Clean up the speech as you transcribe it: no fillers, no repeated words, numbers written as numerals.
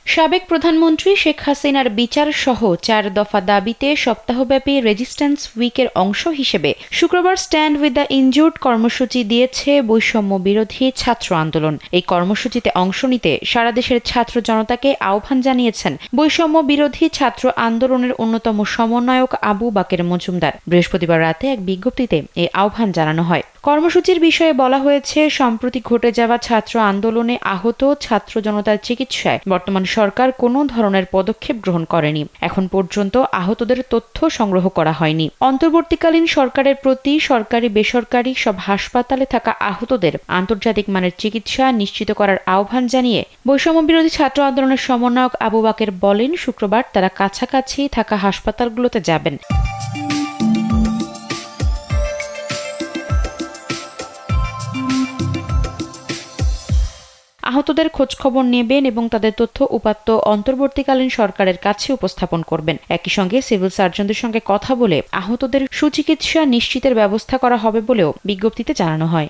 সাবেক প্রধানমন্ত্রী শেখ হাসিনার বিচার সহ 4 দফা দাবিতে সপ্তাহব্যাপী রেজিস্ট্যান্স উইকের অংশ হিসেবে শুক্রবার স্ট্যান্ড উইথ দ্য ইনজুর্ড কর্মসূচি দিয়েছে বৈষম্য বিরোধী ছাত্র আন্দোলন। এই কর্মসূচিতে অংশ নিতে সারা দেশের ছাত্র জনতাকে আহ্বান জানিয়েছেন বৈষম্য বিরোধী ছাত্র আন্দোলনের অন্যতম সমন্বয়ক আবু বাকের মজুমদার। বৃহস্পতিবার রাতে এক বিজ্ঞপ্তিতে এই আহ্বান জানানো হয়। কর্মসূচির বিষয়ে বলা হয়েছে, সম্প্রতি ঘটে যাওয়া ছাত্র আন্দোলনে আহত ছাত্র জনতার চিকিৎসায় বর্তমান সরকার কোনো ধরনের পদক্ষেপ গ্রহণ করেনি। এখন পর্যন্ত আহতদের তথ্য সংগ্রহ করা হয়নি। অন্তর্বর্তীকালীন সরকারের প্রতি সরকারি বেসরকারি সব হাসপাতালে থাকা আহতদের আন্তর্জাতিক মানের চিকিৎসা নিশ্চিত করার আহ্বান জানিয়ে বৈষম্য বিরোধী ছাত্র আন্দোলনের সমন্বয়ক আবু বাকের বলেন, শুক্রবার তারা কাছাকাছি থাকা হাসপাতালগুলোতে যাবেন। আহতদের খোঁজখবর নেবেন এবং তাদের তথ্য উপাত্ত অন্তর্বর্তীকালীন সরকারের কাছে উপস্থাপন করবেন। একই সঙ্গে সিভিল সার্জনদের সঙ্গে কথা বলে আহতদের সুচিকিৎসা নিশ্চিতের ব্যবস্থা করা হবে বলেও বিজ্ঞপ্তিতে জানানো হয়।